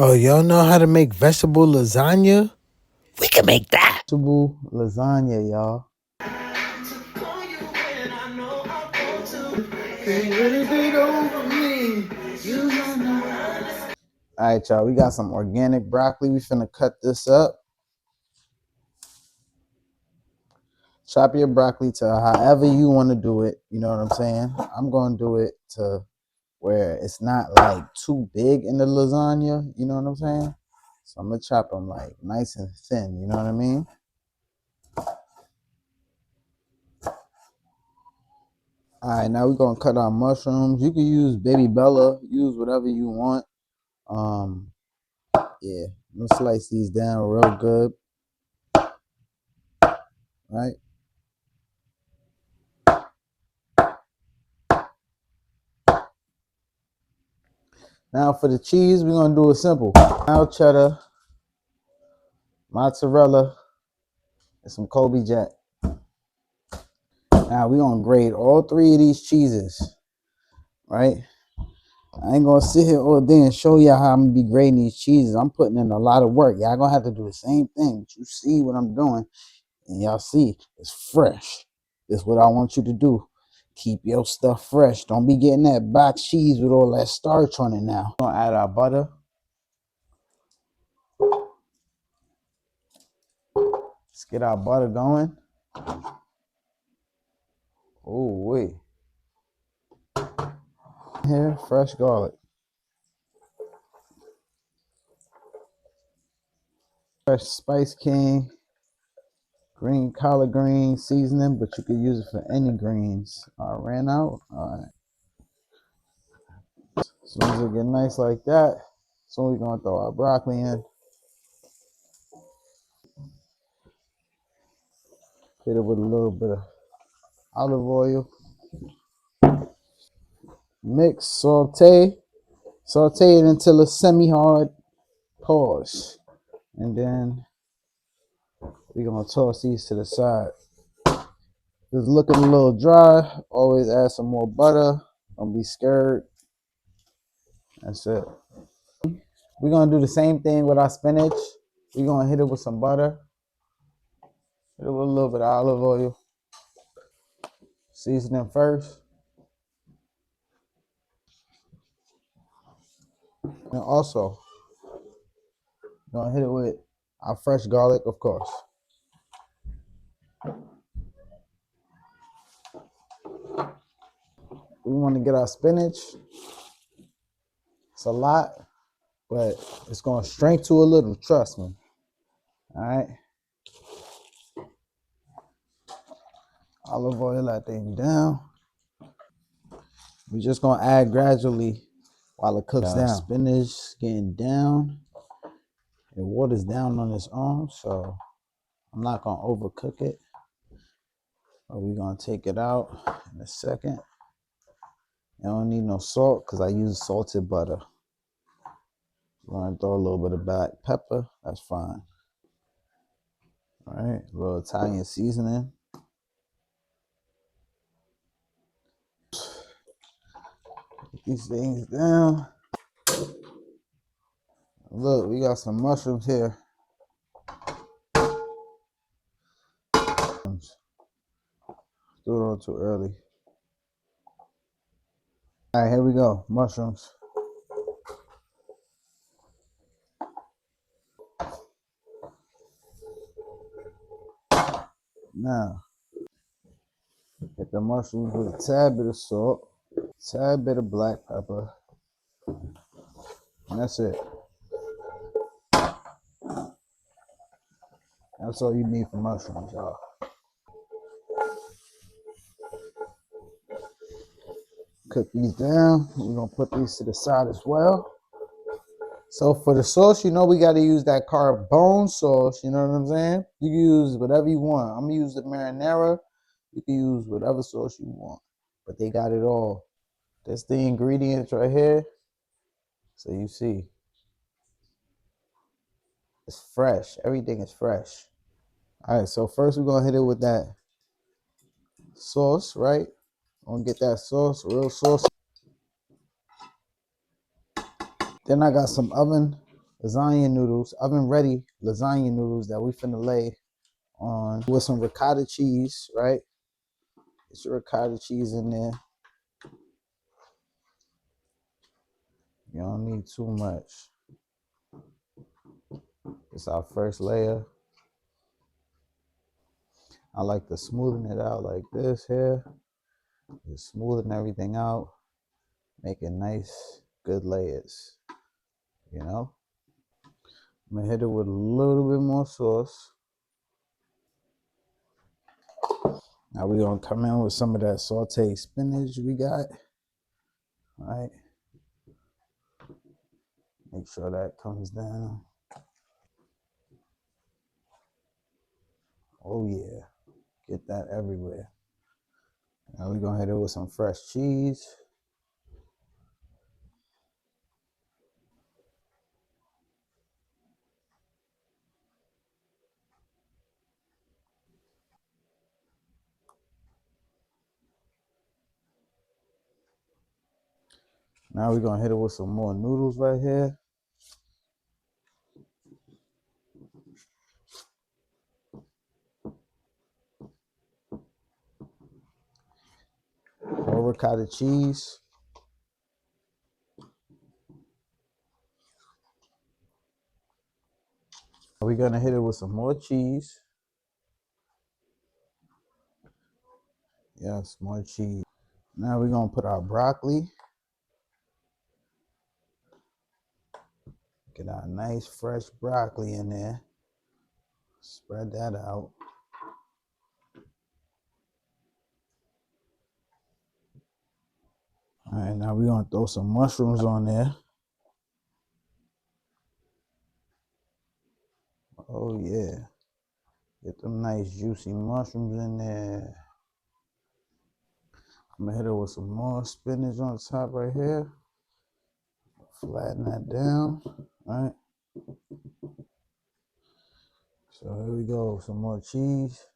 Oh, y'all know how to make vegetable lasagna? We can make that. Vegetable lasagna, y'all. All right, y'all. We got some organic broccoli. We finna cut this up. Chop your broccoli to however you want to do it. You know what I'm saying? I'm gonna do it to where it's not like too big in the lasagna. You know what I'm saying? So I'm gonna chop them like nice and thin. You know what I mean? All right, now we're gonna cut our mushrooms. You can use baby Bella, use whatever you want. Um, yeah, I'm gonna slice these down real good, right? Now for the cheese, we're gonna do it simple. Mild cheddar, mozzarella, and some Kobe Jack. Now we're gonna grade all three of these cheeses, right? I ain't gonna sit here all day and show y'all how I'm gonna be grading these cheeses. I'm putting in a lot of work. Y'all gonna have to do the same thing. But you see what I'm doing, and y'all see it's fresh. That's what I want you to do. Keep your stuff fresh. Don't be getting that box cheese with all that starch on it now. We're gonna add our butter. Let's get our butter going. Oh, wait. Here, fresh garlic. Fresh Spice King. Green collard green seasoning, but you can use it for any greens. I ran out. All right. As soon as it get nice like that, so we're gonna throw our broccoli in. Hit it with a little bit of olive oil. Mix, saute it until it's semi-hard. Pause, and then we're gonna toss these to the side. It's looking a little dry. Always add some more butter. Don't be scared. That's it. We're gonna do the same thing with our spinach. We're gonna hit it with some butter. Hit it with a little bit of olive oil. Season it first. And also, we're gonna hit it with our fresh garlic, of course. We want to get our spinach. It's a lot, but it's gonna shrink to a little, trust me. All right. Olive oil that thing down. We're just gonna add gradually while it cooks down. Spinach getting down. It waters down on its own, so I'm not gonna overcook it. But we're gonna take it out in a second. I don't need no salt because I use salted butter. I'm gonna throw a little bit of black pepper. That's fine. All right, a little Italian seasoning. Put these things down. Look, we got some mushrooms here. Threw it on too early. All right, here we go. Mushrooms. Now, hit the mushrooms with a tad bit of salt, tad bit of black pepper, and that's it. That's all you need for mushrooms, y'all. Cook these down. We're gonna put these to the side as well. So for the sauce, you know we gotta use that carbone sauce, you know what I'm saying? You can use whatever you want. I'm gonna use the marinara. You can use whatever sauce you want. But they got it all. That's the ingredients right here. So you see. It's fresh. Everything is fresh. All right, so first we're gonna hit it with that sauce, right? I'm gonna get that sauce, real sauce. Then I got some oven lasagna noodles, oven ready lasagna noodles that we finna lay on with some ricotta cheese, right? Get your ricotta cheese in there. You don't need too much. It's our first layer. I like to smoothen it out like this here. Just smoothing everything out, making nice, good layers, you know? I'm gonna hit it with a little bit more sauce. Now we're gonna come in with some of that sauteed spinach we got. All right. Make sure that comes down. Oh yeah. Get that everywhere. Now we're gonna hit it with some fresh cheese. Now we're gonna hit it with some more noodles right here. More ricotta cheese. We're gonna hit it with some more cheese. Yes, more cheese. Now we're gonna put our broccoli. Get our nice fresh broccoli in there. Spread that out. All right, now we're gonna throw some mushrooms on there. Oh yeah. Get them nice juicy mushrooms in there. I'm gonna hit it with some more spinach on top right here. Flatten that down. All right. So here we go. Some more cheese.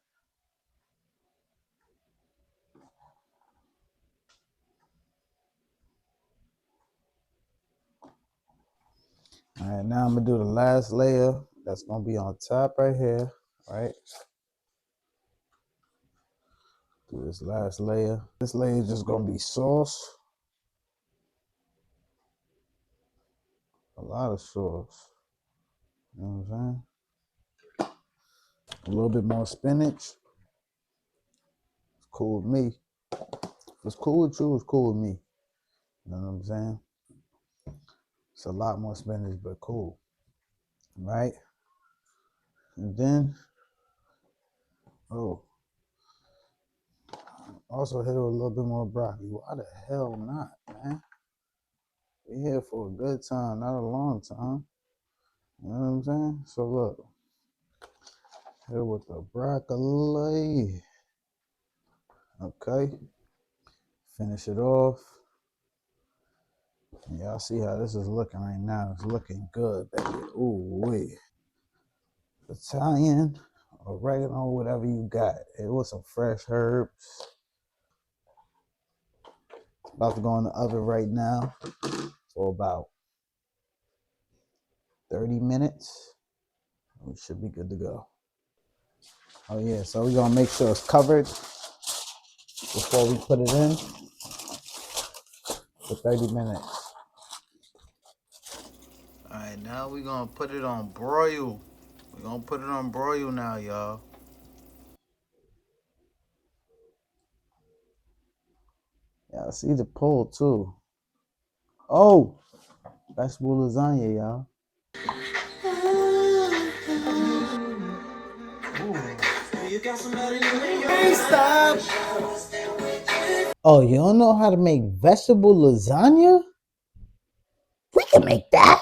All right, now I'm gonna do the last layer. That's gonna be on top right here. All right. Do this last layer. This layer is just gonna be sauce. A lot of sauce. You know what I'm saying? A little bit more spinach. It's cool with me. If it's cool with you, it's cool with me. You know what I'm saying? It's a lot more spinach, but cool. Right? And then, also hit it with a little bit more broccoli. Why the hell not, man? We're here for a good time, not a long time. You know what I'm saying? So look, hit it with the broccoli. Okay. Finish it off. Y'all see how this is looking right now. It's looking good, baby. Ooh, wait. Italian, oregano, whatever you got. It was some fresh herbs. It's about to go in the oven right now for about 30 minutes. We should be good to go. Oh yeah, so we're gonna make sure it's covered before we put it in for 30 minutes. All right, now we're gonna put it on broil. We're gonna put it on broil now, y'all. Y'all see the pull too. Oh, vegetable lasagna, y'all. Stop. Oh, you don't know how to make vegetable lasagna? We can make that.